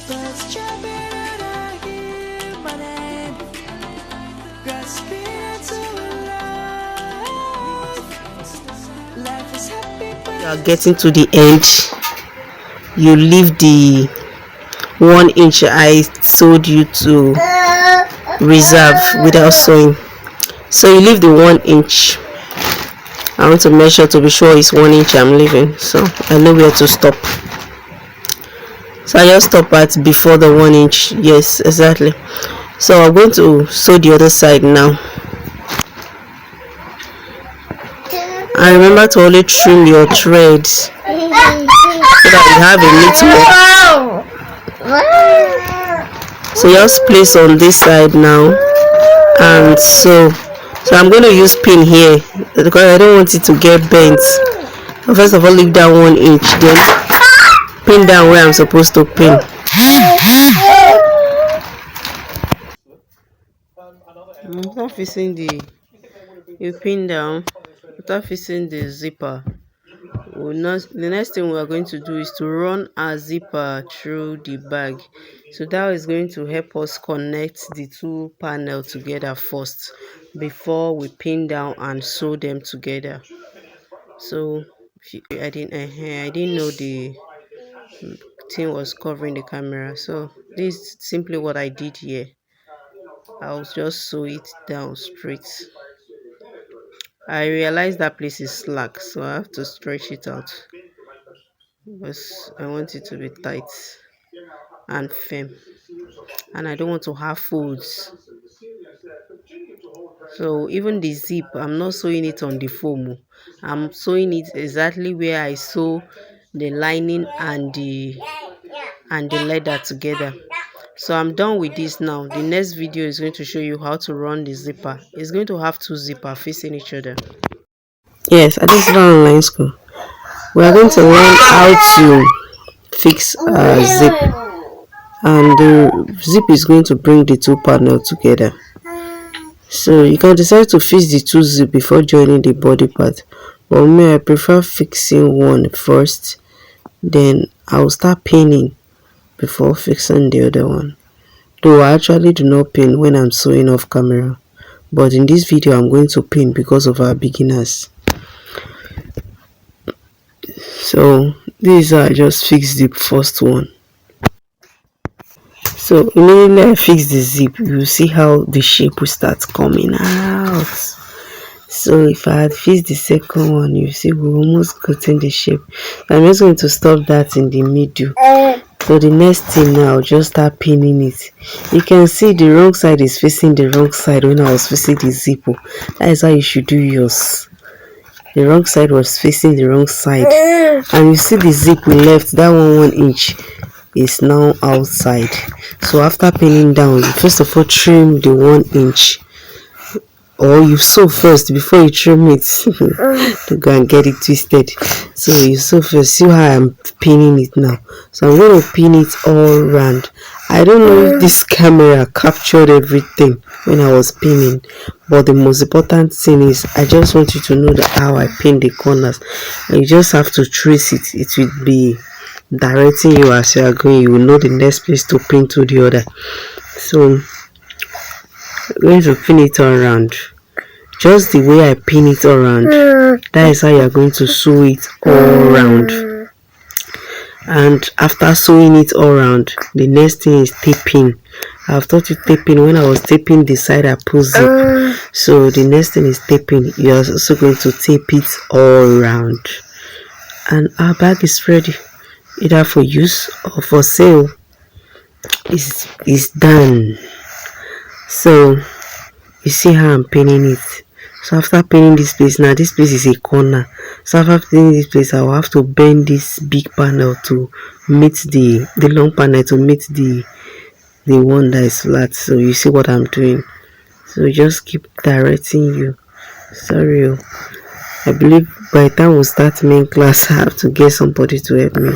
You are getting to the end. You leave the 1 inch I told you to reserve without sewing. So you leave the 1 inch. I want to measure to be sure it's 1 inch I'm leaving, so I know where to stop. So I just stop at before the 1 inch. Yes, exactly. So I'm going to sew the other side now. And remember to always trim your threads so that you have a neat work. So just place on this side now, and so I'm going to use pin here because I don't want it to get bent. First of all, leave that 1 inch, then pin down where I'm supposed to pin. After fixing you pin down. After fixing the zipper, the next thing we are going to do is to run our zipper through the bag. So that is going to help us connect the two panels together first before we pin down and sew them together. So I didn't know the thing was covering the camera. So this is simply what I did here. I'll just sew it down straight. I realized that place is slack, so I have to stretch it out because I want it to be tight and firm, and I don't want to have folds. So even the zip, I'm not sewing it on the foam. I'm sewing it exactly where I sew the lining and the leather together. So I'm done with this now. The next video is going to show you how to run the zipper. It's going to have two zippers facing each other. Yes, at this online school, we are going to learn how to fix a zip, and the zip is going to bring the two panels together. So you can decide to fix the two zip before joining the body part, but me, I prefer fixing one first, then I'll start pinning before fixing the other one. Though I actually do not pin when I'm sewing off camera, but in this video I'm going to pin because of our beginners. So this is how I just fixed the first one. So immediately I fix the zip, you see how the shape will start coming out. So if I had fixed the second one, you see we almost gotten the shape. I'm just going to stop that in the middle. So the next thing now, just start pinning it. You can see the wrong side is facing the wrong side when I was facing the zip. That is how you should do yours. The wrong side was facing the wrong side, and you see the zip we left, that 1 inch is now outside. So after pinning down, you first of all trim the 1 inch, or you sew first before you trim it. To go and get it twisted. So you sew first. See how I'm pinning it now. So I'm going to pin it all around. I don't know if this camera captured everything when I was pinning, but the most important thing is I just want you to know that how I pin the corners, and you just have to trace it. It will be directing you as you are going. You will know the next place to pin to the other. So I'm going to pin it all around, just the way I pin it all around. That is how you are going to sew it all around. And after sewing it all around, the next thing is taping. I've taught you taping when I was taping the side I put zip. So the next thing is taping. You are also going to tape it all around, and our bag is ready, either for use or for sale. It's done. So you see how I'm pinning it. So after pinning this place, now this place is a corner. So after pinning this place, I will have to bend this big panel to meet the long panel to meet the one that is flat. So you see what I'm doing. So just keep directing you. Sorry, I believe by the time we start main class, I have to get somebody to help me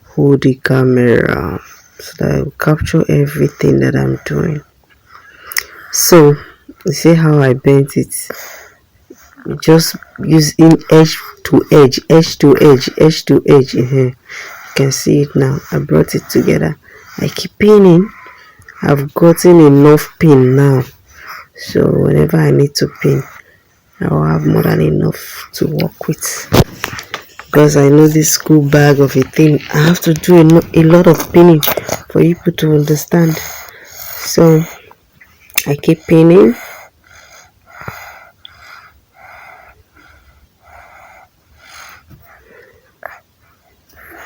hold the camera so that I will capture everything that I'm doing. So you see how I bent it. Just using edge to edge, edge to edge, edge to edge. You can see it now. I brought it together. I keep pinning. I've gotten enough pin now, so whenever I need to pin, I will have more than enough to work with. Because I know this school bag of a thing, I have to do a lot of pinning for people to understand. So I keep pinning.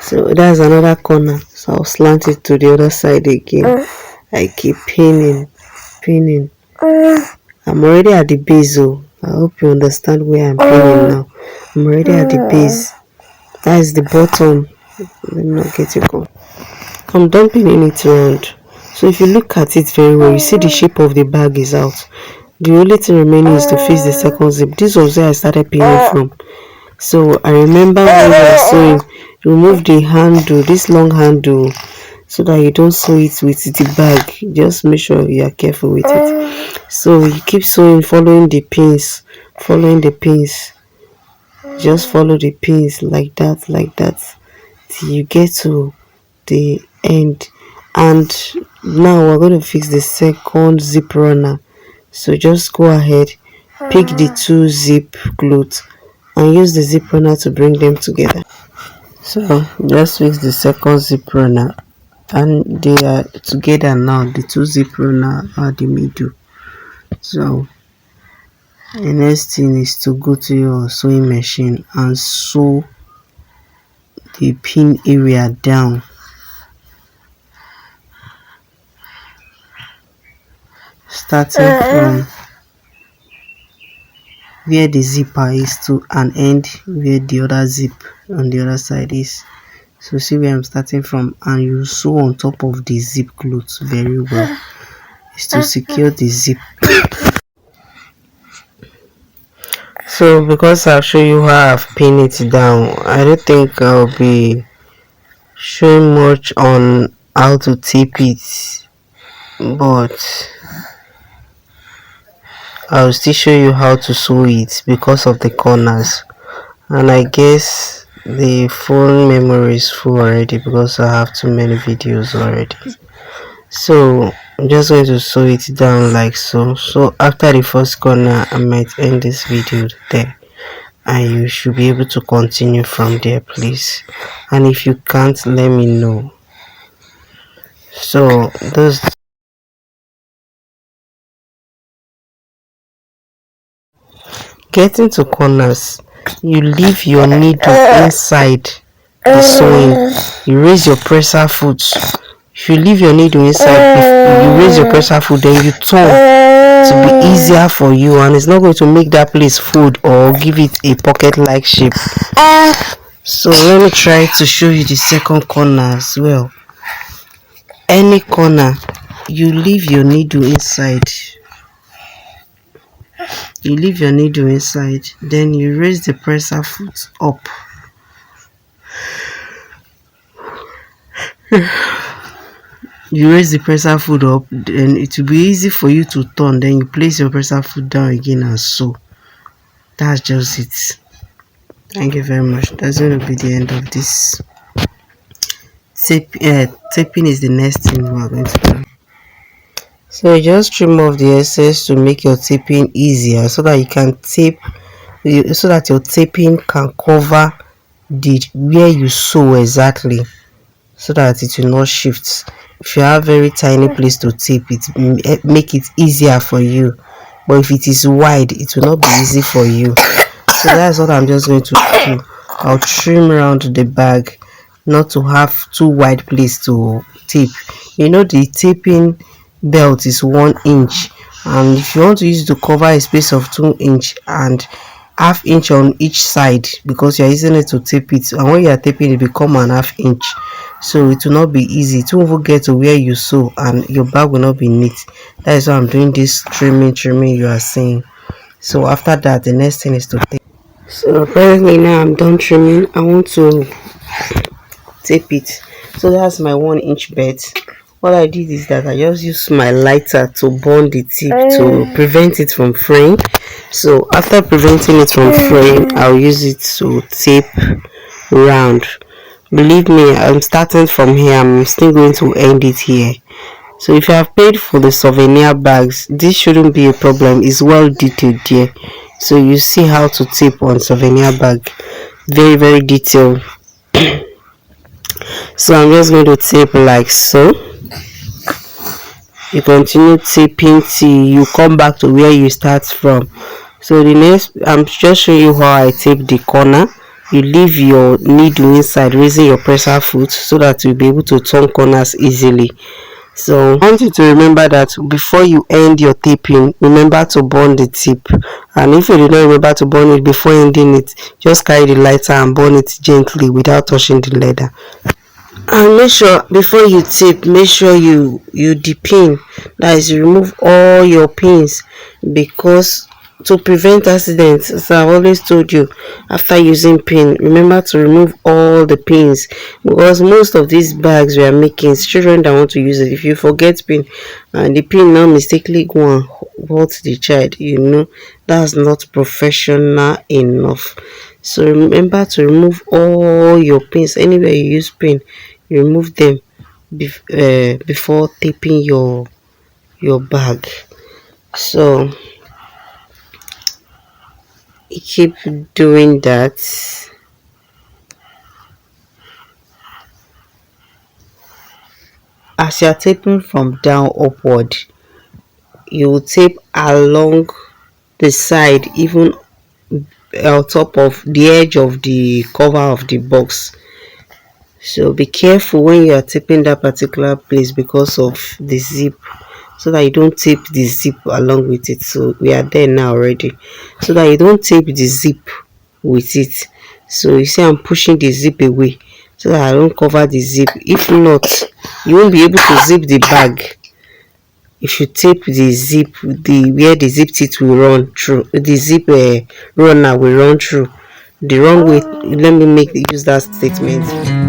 So that's another corner. So I'll slant it to the other side again. I keep pinning. I'm already at the base, oh. I hope you understand where I'm pinning now. I'm already at the base. That is the bottom. Let me not get it gone. I'm done pinning it round. So if you look at it very well, you see the shape of the bag is out. The only thing remaining is to fix the second zip. This was where I started pinning from. So I remember when I was sewing, remove the handle, this long handle, so that you don't sew it with the bag. Just make sure you are careful with it. So you keep sewing, following the pins. Just follow the pins like that till you get to the end. And now we're going to fix the second zip runner. So just go ahead, pick the two zip clothes and use the zip runner to bring them together. So just fix the second zip runner and they are together now. The two zip runner are the middle. So the next thing is to go to your sewing machine and sew the pin area down. Starting from where the zipper is to an end where the other zip on the other side is. So see where I'm starting from, and you sew on top of the zip clothes very well. Is to secure the zip. So because I'll show you how I've pinned it down, I don't think I'll be showing much on how to tape it, but I'll still show you how to sew it because of the corners. And I guess the phone memory is full already because I have too many videos already. So I'm just going to sew it down like so. So after the first corner, I might end this video there, and you should be able to continue from there, please. And if you can't, let me know. So those getting to corners, you leave your needle inside the sewing. You raise your presser foot. If you leave your needle inside, you raise your presser foot, then you turn to be easier for you, and it's not going to make that place fold or give it a pocket like shape. So let me try to show you the second corner as well. Any corner, you leave your needle inside. Then you raise the presser foot up. You raise the presser foot up, then it will be easy for you to turn. Then you place your presser foot down again and sew. That's just it. Thank you very much. That's going to be the end of this. Taping is the next thing we are going to do. So just trim off the excess to make your taping easier, so that you can tape, so that your taping can cover the where you sew exactly, so that it will not shift. If you have very tiny place to tape it, make it easier for you, but if it is wide, it will not be easy for you. So that's what I'm just going to do. I'll trim around the bag, not to have too wide place to tape. You know, the taping belt is 1 inch, and if you want to use it to cover a space of 2 inch and half inch on each side, because you're using it to tape it, and when you are taping it become an half inch, so it will not be easy to get to where you sew, and your bag will not be neat. That is why I'm doing this trimming you are seeing. So after that, the next thing is to tape. So apparently now I'm done trimming. I want to tape it. So that's my 1 inch bed. What I did is that I just used my lighter to burn the tip to prevent it from fraying. So after preventing it from fraying, I'll use it to tape round. Believe me, I'm starting from here. I'm still going to end it here. So if you have paid for the souvenir bags, this shouldn't be a problem. It's well detailed here. So you see how to tape on souvenir bag. Very, very detailed. So I'm just going to tape like so. You continue taping till you come back to where you start from. So the next, I'm just showing you how I tape the corner. You leave your needle inside, raising your presser foot so that you'll be able to turn corners easily. So I want you to remember that before you end your taping, remember to burn the tip. And if you do not remember to burn it before ending it, just carry the lighter and burn it gently without touching the leather. And make sure before you tape, make sure you depin, that is, you remove all your pins, because to prevent accidents, as I've always told you, after using pin, remember to remove all the pins, because most of these bags we are making, it's children that want to use it. If you forget pin and the pin now mistakenly go and hurt the child, that's not professional enough. So remember to remove all your pins. Anywhere you use pin, you remove them before taping your bag. So you keep doing that. As you're taping from down upward, you will tape along the side, even on top of the edge of the cover of the box. So be careful when you are taping that particular place because of the zip, so that you don't tape the zip along with it. So we are there now already, so that you don't tape the zip with it. So you see I'm pushing the zip away so that I don't cover the zip. If not, you won't be able to zip the bag. If you tape the zip, the where the zip teeth will run through, the zip runner will run through the wrong way. Let me use that statement.